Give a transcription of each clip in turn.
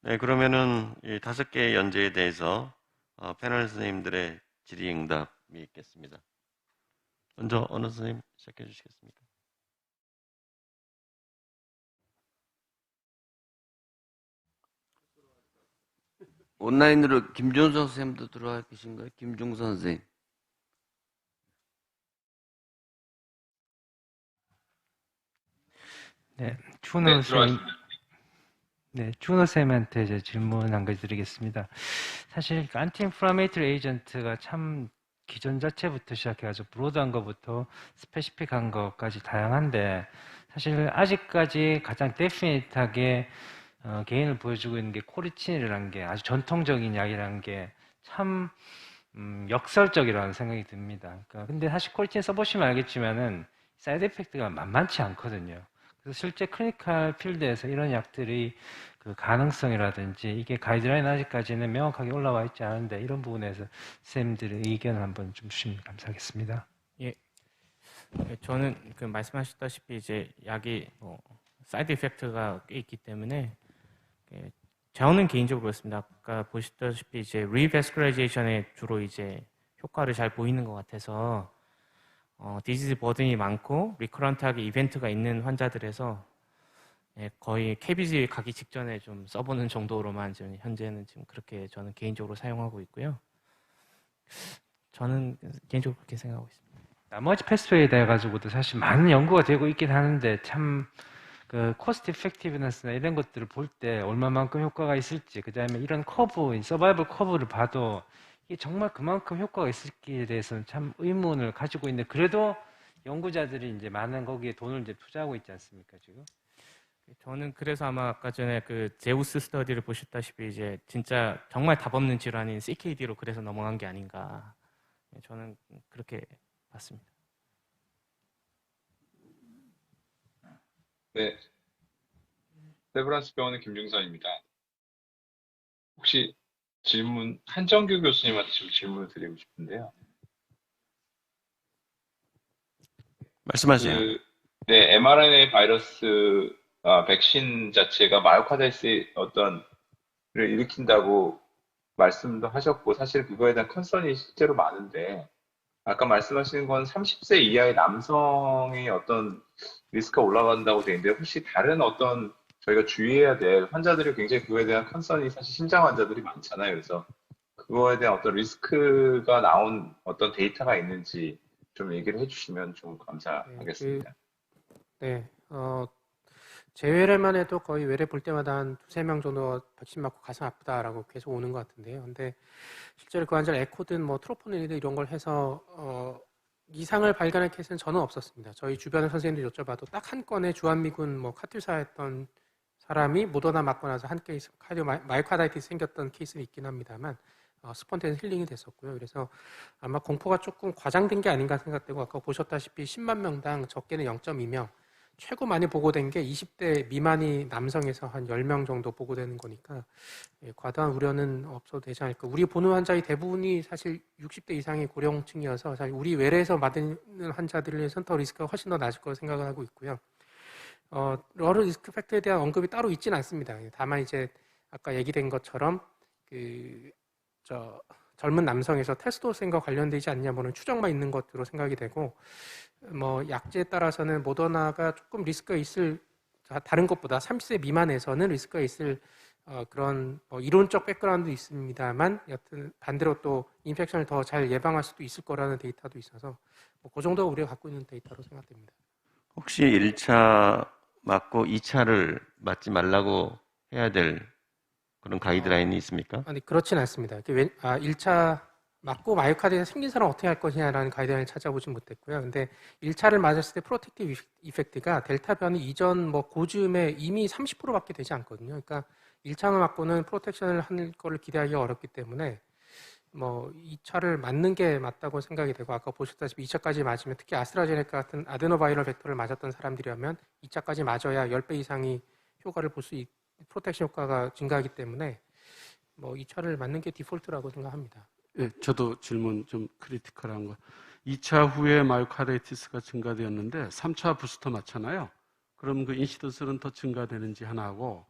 네, 그러면은 이 5개의 연제에 대해서 패널 선생님들의 질의응답이 있겠습니다. 먼저 어느 선생님 시작해 주시겠습니까? 온라인으로 김준성 선생님도 들어와 계신가요? 김중선 선생님. 네, 네, 들어가십니다. 준호 쌤한테 이제 질문 한 가지 드리겠습니다. 사실 안티인플라메이터리 에이전트가 참 기존 자체부터 시작해가지고 브로드한 것부터 스페시픽한 것까지 다양한데 사실 아직까지 가장 데피니트하게 개인을 보여주고 있는 게 코리친이라는 게 아주 전통적인 약이라는 게 참 역설적이라는 생각이 듭니다. 그러니까 근데 사실 코리친 써보시면 알겠지만은 사이드 이펙트가 만만치 않거든요. 그래서 실제 클리니컬 필드에서 이런 약들이 그 가능성이라든지 이게 가이드라인 아직까지는 명확하게 올라와 있지 않은데 이런 부분에서 선생님들의 의견을 한번 좀 주시면 감사하겠습니다. 예, 저는 그 말씀하셨다시피 이제 약이 사이드 이펙트가 꽤 있기 때문에 저는 개인적으로 그렇습니다. 아까 보셨다시피 이제 리베스큘라이제이션에 주로 이제 효과를 잘 보이는 것 같아서 디지즈 버든이 많고 리커런트하게 이벤트가 있는 환자들에서 거의 KBG 가기 직전에 좀 써보는 정도로만 지금 현재는 지금 그렇게 저는 개인적으로 사용하고 있고요. 저는 개인적으로 그렇게 생각하고 있습니다. 나머지 패스웨이에 대해 가지고도 사실 많은 연구가 되고 있긴 하는데 참 그 코스트 이펙티브너스나 이런 것들을 볼 때 얼마만큼 효과가 있을지 그다음에 이런 커브, 서바이벌 커브를 봐도 이게 정말 그만큼 효과가 있을지에 대해서는 참 의문을 가지고 있는데 그래도 연구자들이 이제 많은 거기에 돈을 이제 투자하고 있지 않습니까 지금? 저는 그래서 아마 아까 전에 그 제우스 스터디를 보셨다시피 이제 진짜 정말 답 없는 질환인 CKD로 그래서 넘어간 게 아닌가. 저는 그렇게 봤습니다. 네, 세브란스 병원의 김중선입니다. 혹시 한정규 교수님한테 좀 질문을 드리고 싶은데요. 말씀하세요. 네, mRNA 바이러스 백신 자체가 마이오카이티스 어떤 를 일으킨다고 말씀도 하셨고 사실 그거에 대한 컨선이 실제로 많은데 아까 말씀하시는 건 30세 이하의 남성의 어떤 리스크가 올라간다고 되어 있는데 혹시 다른 어떤 저희가 주의해야 될 환자들이 굉장히 그거에 대한 컨선이 사실 심장 환자들이 많잖아요. 그래서 그거에 대한 어떤 리스크가 나온 어떤 데이터가 있는지 좀 얘기를 해주시면 좀 감사하겠습니다. 네, 재외래만 해도 거의 외래 볼 때마다 한 2~3명 정도 백신 맞고 가슴 아프다라고 계속 오는 것 같은데요. 근데 실제로 그 환자를 에코든 뭐 트로포닌이든 이런 걸 해서 이상을 발견할 케이스는 저는 없었습니다. 저희 주변의 선생님들 여쭤봐도 딱 한 건의 주한미군 뭐 카투사 했던 사람이 모더나 맞고 나서 한 케이스 마이오카이티스 생겼던 케이스는 있긴 합니다만 스폰테니스 힐링이 됐었고요. 그래서 아마 공포가 조금 과장된 게 아닌가 생각되고 아까 보셨다시피 10만 명당 적게는 0.2명 최고 많이 보고된 게 20대 미만이 남성에서 한 10명 정도 보고되는 거니까 과도한 우려는 없어도 되지 않을까. 우리 보는 환자의 대부분이 사실 60대 이상의 고령층이어서 사실 우리 외래에서 맞는 환자들에 비해서는 더 리스크가 훨씬 더 낮을 거라고 생각을 하고 있고요. 여러 리스크 팩터에 대한 언급이 따로 있지는 않습니다. 다만 이제 아까 얘기된 것처럼 젊은 남성에서 테스토스테론과 관련되지 않냐면은 추정만 있는 것으로 생각이 되고 뭐 약제에 따라서는 모더나가 조금 리스크가 있을 다른 것보다 30세 미만에서는 리스크가 있을 그런 이론적 백그라운드 있습니다만 여튼 반대로 또 인펙션을 더 잘 예방할 수도 있을 거라는 데이터도 있어서 그 정도 우리가 갖고 있는 데이터로 생각됩니다. 혹시 1차 맞고 2차를 맞지 말라고 해야 될 그런 가이드라인이 있습니까? 아니 그렇진 않습니다. 1차 맞고 마이오카드가 생긴 사람 어떻게 할 것이냐라는 가이드라인을 찾아보진 못했고요. 근데 1차를 맞았을 때 프로텍티브 이펙트가 델타 변이 이전 고즈음에 이미 30%밖에 되지 않거든요. 그러니까 1차만 맞고는 프로텍션을 할 거를 기대하기가 어렵기 때문에 2차를 맞는 게 맞다고 생각이 되고 아까 보셨다시피 2차까지 맞으면 특히 아스트라제네카 같은 아데노바이럴 벡터를 맞았던 사람들이라면 2차까지 맞아야 10배 이상이 효과를 볼 수 프로텍션 효과가 증가하기 때문에 2차를 맞는 게 디폴트라고 생각합니다. 예, 저도 질문 좀 크리티컬한 거. 2차 후에 마이오카이티스가 증가되었는데 3차 부스터 맞잖아요. 그럼 그 인시던스는 더 증가되는지 하나 하고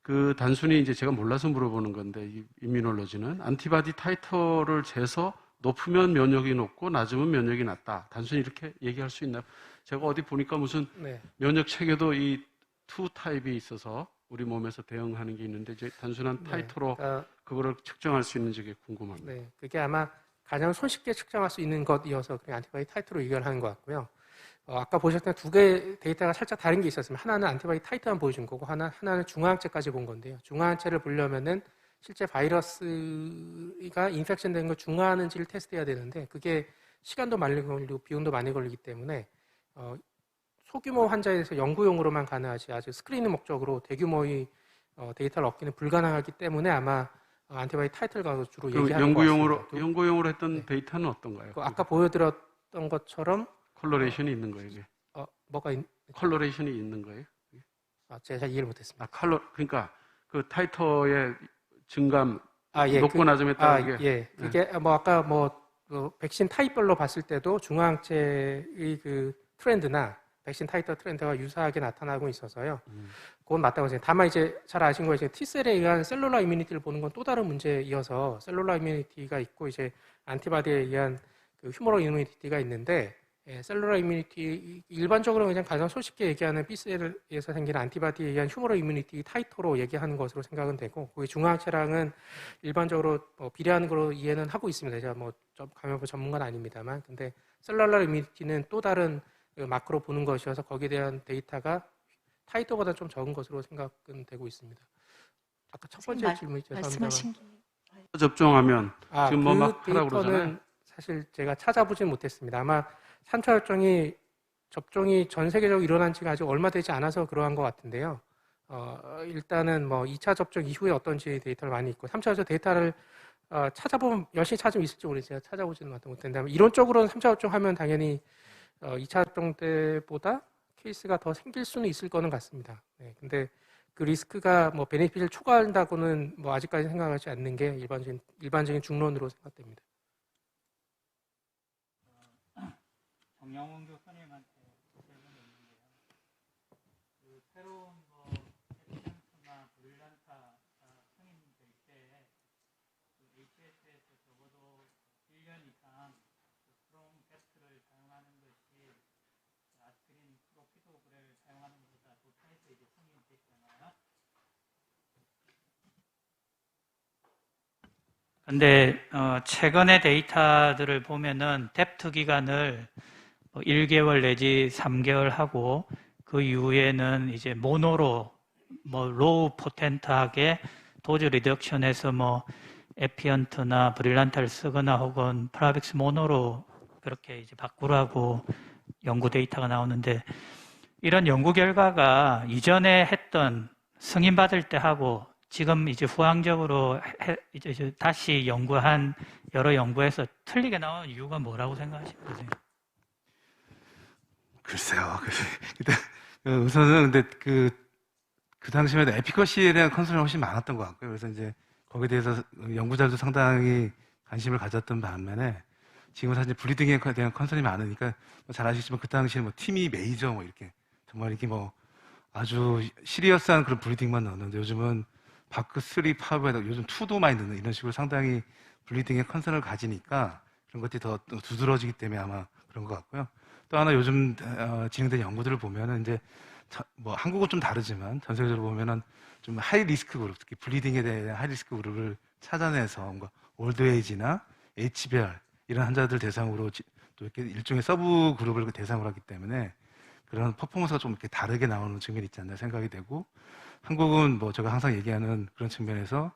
그 단순히 이제 제가 몰라서 물어보는 건데 이 이뮤놀로지는 안티바디 타이터를 재서 높으면 면역이 높고 낮으면 면역이 낮다. 단순히 이렇게 얘기할 수 있나요? 제가 어디 보니까 무슨 네. 면역 체계도 이 투 타입이 있어서 우리 몸에서 대응하는 게 있는데 이제 단순한 타이터로 그러니까, 그거를 측정할 수 있는지 게 궁금합니다. 네, 그게 아마 가장 손쉽게 측정할 수 있는 것이어서 그냥 안티바디 타이터로 의견하는 것 같고요. 아까 보셨던 두 개의 데이터가 살짝 다른 게 있었으면 하나는 안티바디 타이터만 보여준 거고 하나는 중화항체까지 본 건데요. 중화항체를 보려면은 실제 바이러스가 인펙션 된 걸 중화하는지를 테스트해야 되는데 그게 시간도 많이 걸리고 비용도 많이 걸리기 때문에 소규모 환자에 대해서 연구용으로만 가능하지 아주 스크리닝 목적으로 대규모의 데이터를 얻기는 불가능하기 때문에 아마 안티바디 타이틀 가서 주로 그럼 얘기하는 것 같습니다. 연구용으로 했던 네. 데이터는 어떤가요? 아까 보여드렸던 것처럼 컬러레이션이 있는 거예요, 이게. 뭐가 컬러레이션이 있는 거예요? 제가 잘 이해를 못했습니다. 그러니까 그 타이터의 증감 예, 높고 낮음에 따라 이게 그게 아까 백신 타입별로 봤을 때도 중화항체의 그 트렌드나 백신 타이터 트렌드가 유사하게 나타나고 있어서요. 그건 맞다고 생각해요. 다만 이제 잘 아신 거예요. T셀에 의한 셀룰라 이뮤니티를 보는 건 또 다른 문제이어서 셀룰라 이뮤니티가 있고 이제 안티바디에 의한 그 휴머럴 이뮤니티가 있는데 셀룰라 이뮤니티 일반적으로 그냥 가장 손쉽게 얘기하는 B셀에서 생기는 안티바디에 의한 휴머럴 이뮤니티 타이터로 얘기하는 것으로 생각은 되고 그게 중화항체랑은 일반적으로 비례하는 걸로 이해는 하고 있습니다. 제가 감염병 전문가는 아닙니다만 근데 셀룰라 이뮤니티는 또 다른 그 마크로 보는 것이어서 거기에 대한 데이터가 타이터보다 좀 적은 것으로 생각은 되고 있습니다. 아까 첫 번째 질문이 말씀하신 접종하면 지금 그 막 하라고 그러잖아요. 데이터는 사실 제가 찾아보진 못했습니다. 아마 3차 접종이 전 세계적으로 일어난 지가 아직 얼마 되지 않아서 그러한 것 같은데요. 일단은 2차 접종 이후에 어떤지 데이터를 많이 있고 3차 접종 데이터를 찾아보면 열심히 찾으면 있을지 모르겠어요. 제가 찾아보지는 못했는데 이론적으로는 3차 접종하면 당연히 2차 접종 때보다 케이스가 더 생길 수는 있을 거는 같습니다. 네, 근데 그 리스크가 베네핏을 초과한다고는 아직까지 생각하지 않는 게 일반적인 중론으로 생각됩니다. 정영훈 교수님한테 질문이 있는데요. 그 새로운 에피센트나 브릴란타 승인될 때 HS에서 적어도 1년 이상 스트롱 테스트를 사용하는 것이 아스피린 프로피도그를 사용하는 것보다 좋다해서 이제 승인됐잖아요. 근데 최근의 데이터들을 보면은 뎁트 기간을 1개월 내지 3개월 하고 그 이후에는 이제 모노로 로우 포텐트하게 도즈 리덕션에서 에피언트나 브릴란타를 쓰거나 혹은 프라빅스 모노로 그렇게 이제 바꾸라고 연구 데이터가 나오는데 이런 연구 결과가 이전에 했던 승인받을 때 하고 지금 이제 후항적으로 이제 다시 연구한 여러 연구에서 틀리게 나온 이유가 뭐라고 생각하시거든요? 글쎄요. 우선은 근데 그 당시에도 에피커시에 대한 컨설이 훨씬 많았던 것 같고요. 그래서 이제 거기에 대해서 연구자들도 상당히 관심을 가졌던 반면에 지금 사실 브리딩에 대한 컨설이 많으니까 잘 아시겠지만 그 당시에 팀이 메이저 이렇게 정말 이렇게 아주 시리어스한 그런 브리딩만 넣었는데 요즘은 바크 3, 파브에다 요즘 2도 많이 넣는 이런 식으로 상당히 브리딩에 컨설을 가지니까 그런 것들이 더 두드러지기 때문에 아마 그런 것 같고요. 또 하나 요즘 진행된 연구들을 보면은 이제 한국은 좀 다르지만 전 세계적으로 보면은 좀 하이 리스크 그룹, 특히 블리딩에 대한 하이 리스크 그룹을 찾아내서 뭔가 올드에이지나 HBR 이런 환자들 대상으로 또 이렇게 일종의 서브 그룹을 대상으로 하기 때문에 그런 퍼포먼스가 좀 이렇게 다르게 나오는 측면이 있지 않나 생각이 되고 한국은 제가 항상 얘기하는 그런 측면에서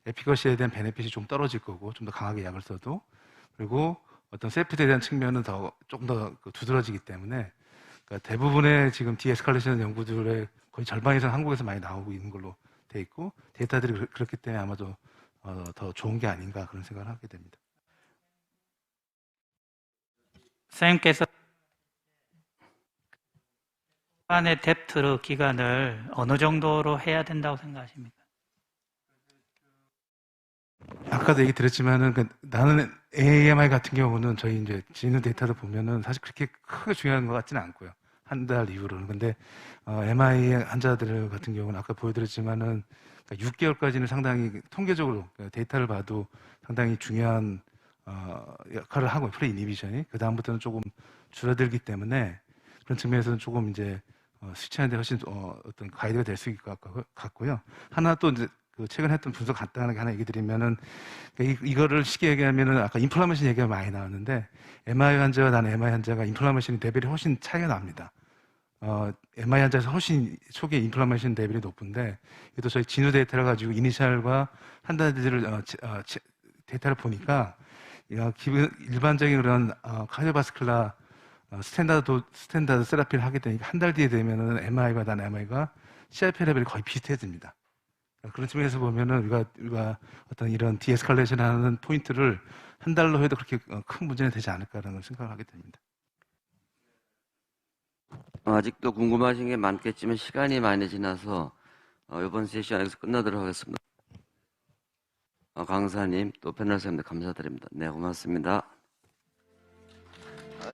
에피커시에 대한 베네핏이 좀 떨어질 거고 좀 더 강하게 약을 써도 그리고 어떤 세이프티에 대한 측면은 조금 더 두드러지기 때문에 그러니까 대부분의 지금 디에스컬레이션 연구들의 거의 절반 이상 한국에서 많이 나오고 있는 걸로 돼 있고 데이터들이 그렇기 때문에 아마도 더 좋은 게 아닌가 그런 생각을 하게 됩니다. 선생님께서 안의 뎁트 기간을 어느 정도로 해야 된다고 생각하십니까? 아까도 얘기 드렸지만은 나는 AMI 같은 경우는 저희 이제 진행 데이터를 보면은 사실 그렇게 크게 중요한 것 같지는 않고요. 한 달 이후로는. 근데 MI 환자들 같은 경우는 아까 보여드렸지만은 그러니까 6개월까지는 상당히 통계적으로 데이터를 봐도 상당히 중요한 역할을 하고 프리 이니비션이 그 다음부터는 조금 줄어들기 때문에 그런 측면에서는 조금 이제 스위치하는데 훨씬 어떤 가이드가 될 수 있을 것 같고요. 하나 또 이제 그 최근 했던 분석 간단하게 하나 얘기 드리면은 이거를 쉽게 얘기하면은 아까 인플라메이션 얘기가 많이 나왔는데 MI 환자와 난 MI 환자가 인플라메이션 레벨이 훨씬 차이가 납니다. MI 환자에서 훨씬 초기에 인플라메이션 레벨이 높은데 이것도 저희 진후 데이터를 가지고 이니셜과 판단들을 데이터를 보니까 일반적인 그런 카디오바스쿨라 스탠다드 세라피를 하게 되니까 한 달 뒤에 되면은 MI와 난 MI가 CRP 레벨이 거의 비슷해집니다. 그런 측면에서 보면은 우리가 어떤 이런 디에스컬레이션 하는 포인트를 한 달로 해도 그렇게 큰 문제는 되지 않을까라는 생각을 하게 됩니다. 아직도 궁금하신 게 많겠지만 시간이 많이 지나서 이번 세션 여기서 끝나도록 하겠습니다. 강사님 또 패널 선생님들 감사드립니다. 네, 고맙습니다.